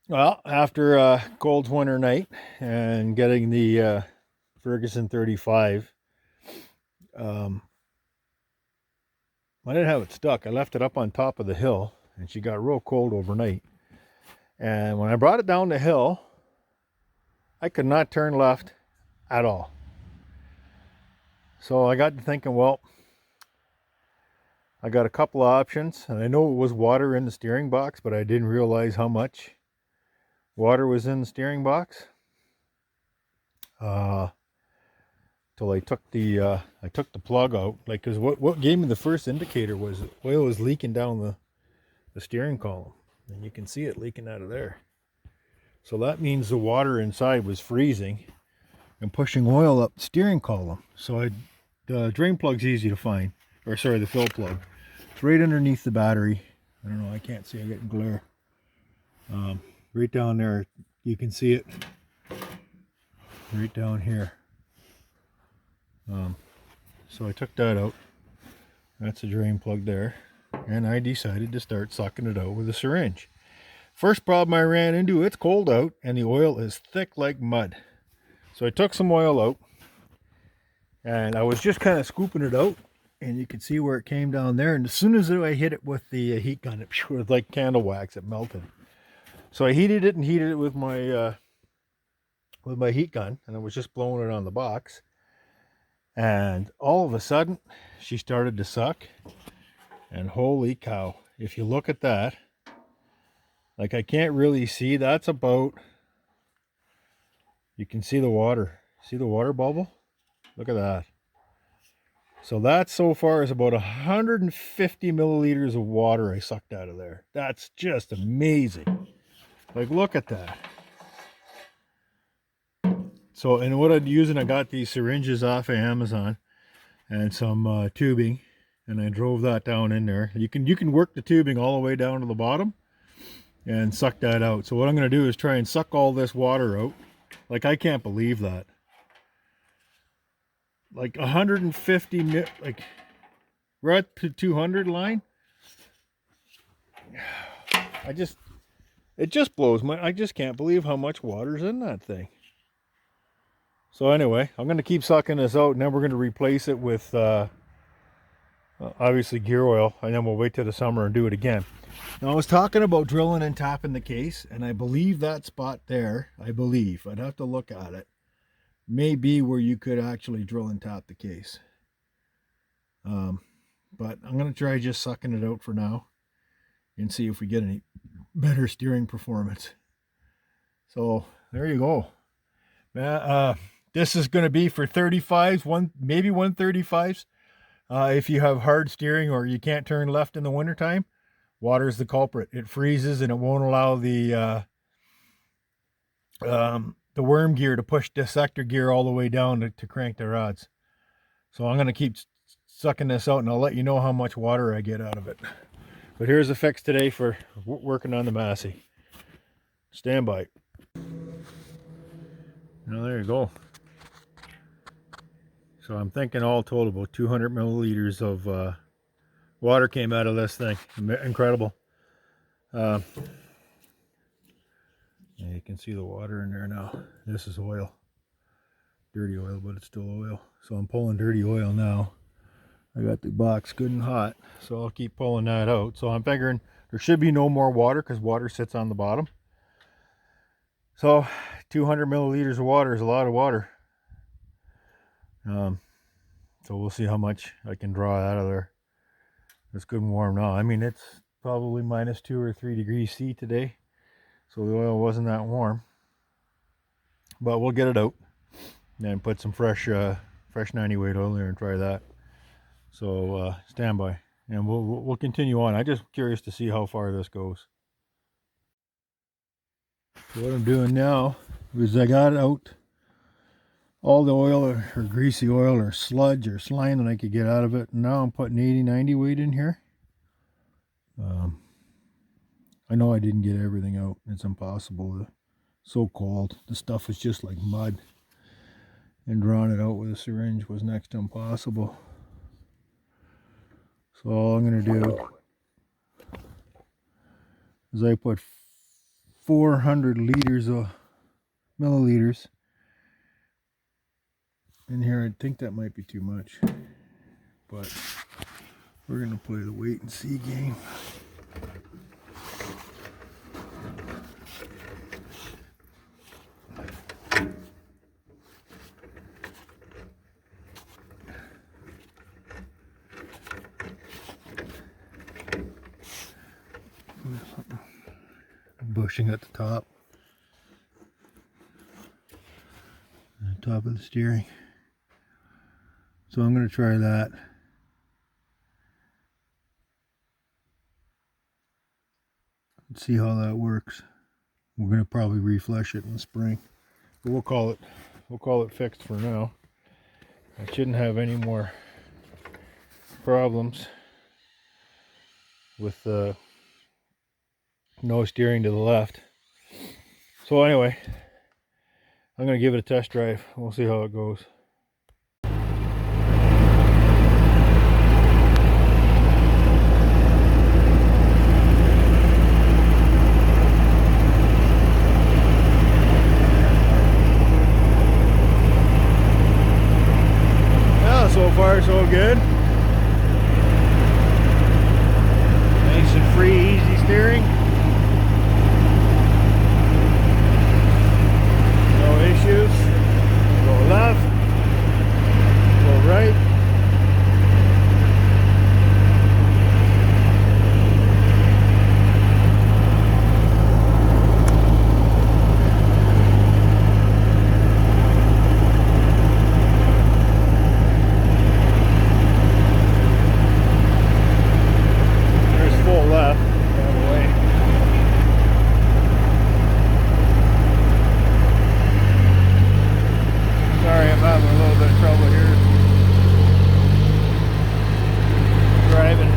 Well, after a cold winter night and getting the Ferguson 35, um, I didn't have it stuck. I left it up on top of the hill, and she got real cold overnight. And when I brought it down the hill, I could not turn left at all. So I got to thinking, well, I got a couple of options, and I know it was water in the steering box, but I didn't realize how much water was in the steering box. Till I took the plug out, like, because what gave me the first indicator was oil was leaking down the steering column, and you can see it leaking out of there. So that means the water inside was freezing and pushing oil up the steering column. So the drain plug's easy to find, or sorry, the fill plug. It's right underneath the battery. I don't know, I can't see, I'm getting glare. Right down there, you can see it right down here. So I took that out. That's a drain plug there. And I decided to start sucking it out with a syringe. First problem I ran into, it's cold out and the oil is thick like mud. So I took some oil out and I was just kind of scooping it out, and you can see where it came down there. And as soon as I hit it with the heat gun, it was like candle wax, it melted. So I heated it with my heat gun, and I was just blowing it on the box. And all of a sudden, she started to suck. And holy cow, if you look at that, like, I can't really see, that's about, you can see the water. See the water bubble? Look at that. So that so far is about 150 milliliters of water I sucked out of there. That's just amazing. Like, look at that. So, and what I'm using, I got these syringes off of Amazon and some tubing, and I drove that down in there. You can work the tubing all the way down to the bottom and suck that out. So what I'm going to do is try and suck all this water out. Like, I can't believe that. Like 150, like, we're at the 200 line. It just blows I just can't believe how much water's in that thing. So anyway, I'm going to keep sucking this out, and then we're going to replace it with obviously gear oil, and then we'll wait till the summer and do it again. Now, I was talking about drilling and tapping the case, and I believe that spot there, I'd have to look at it, may be where you could actually drill and tap the case. But I'm going to try just sucking it out for now and see if we get any better steering performance. So there you go. This is going to be for 35s, maybe 135s. If you have hard steering or you can't turn left in the wintertime, water is the culprit. It freezes and it won't allow the worm gear to push the sector gear all the way down to crank the rods. So I'm going to keep sucking this out, and I'll let you know how much water I get out of it. But here's a fix today for working on the Massey. Stand by. Now there you go. So I'm thinking all total about 200 milliliters of water came out of this thing. Incredible. Yeah, you can see the water in there now. This is oil. Dirty oil, but it's still oil. So I'm pulling dirty oil now. I got the box good and hot, so I'll keep pulling that out. So I'm figuring there should be no more water because water sits on the bottom. So 200 milliliters of water is a lot of water. So we'll see how much I can draw out of there. It's good and warm now. I mean, it's probably minus 2 or 3 degrees C today, so the oil wasn't that warm. But we'll get it out and put some fresh 90 weight oil there and try that. So stand by, and we'll continue on. I'm just curious to see how far this goes. So what I'm doing now is I got out all the oil or greasy oil or sludge or slime that I could get out of it. And now I'm putting 80-90 weight in here. I know I didn't get everything out. It's impossible. It's so cold. The stuff was just like mud. And drawing it out with a syringe was next to impossible. So all I'm going to do is I put 400 liters of milliliters in here. I think that might be too much, but we're gonna play the wait and see game. Bushing at the top of the steering, so I'm going to try that. Let's see how that works. We're going to probably reflush it in the spring, but we'll call it fixed for now. I shouldn't have any more problems with no steering to the left. So anyway, I'm going to give it a test drive. We'll see how it goes. Yeah, so far so good. Nice and free, easy steering. Issues. Go left, go right. There's full left, by the way. Sorry, I'm having a little bit of trouble here driving.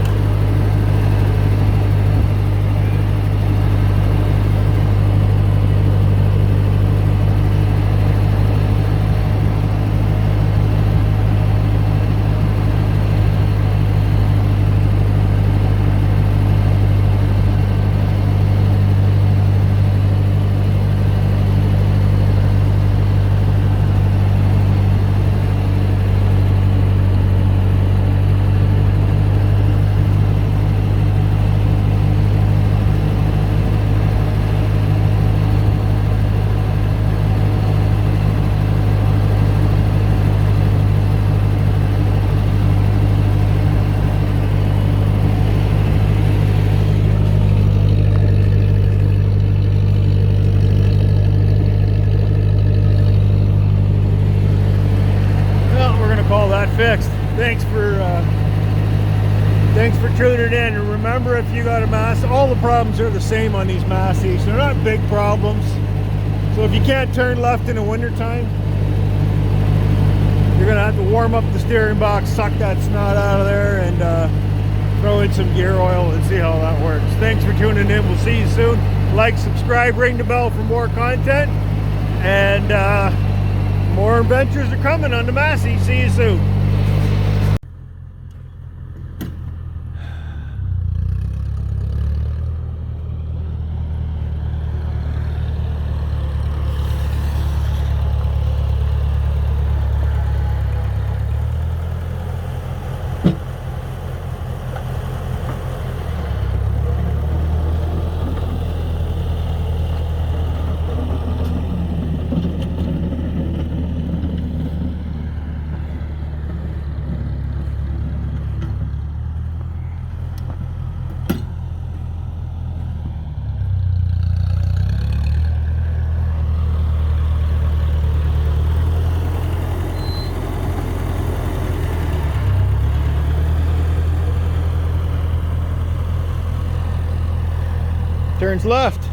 Fixed. Thanks for tuning in, and remember, if you got a Massey, all the problems are the same on these Masseys. They're not big problems. So if you can't turn left in the winter time, you're gonna have to warm up the steering box, suck that snot out of there, and throw in some gear oil and see how that works. Thanks for tuning in. We'll see you soon. Like, subscribe, ring the bell for more content, and more adventures are coming on the Massey. See you soon. Turns left.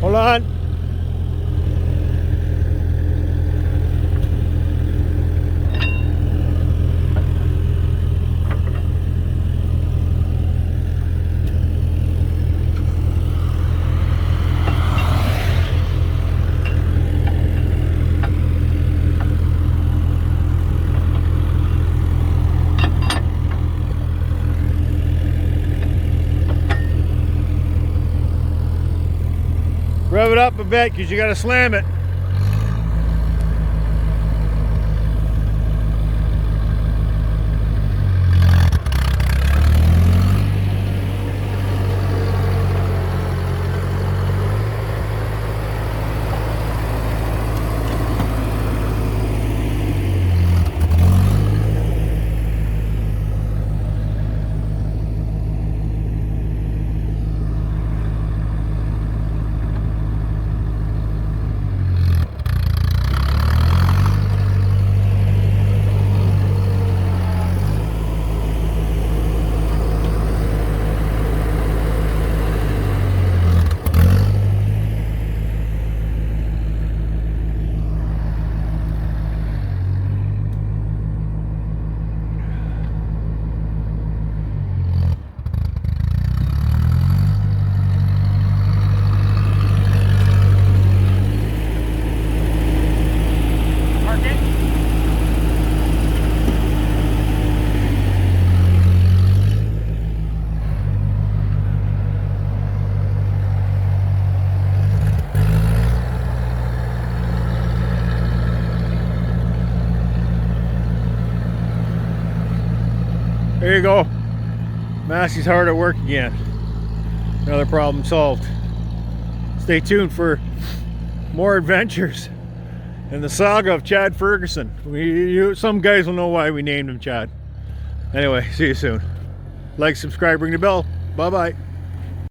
Hold on. rev it up a bit because you got to slam it. There you go. Massey's hard at work again. Another problem solved. Stay tuned for more adventures in the saga of Chad Ferguson. Some guys will know why we named him Chad. Anyway, see you soon. Like, subscribe, ring the bell. Bye-bye.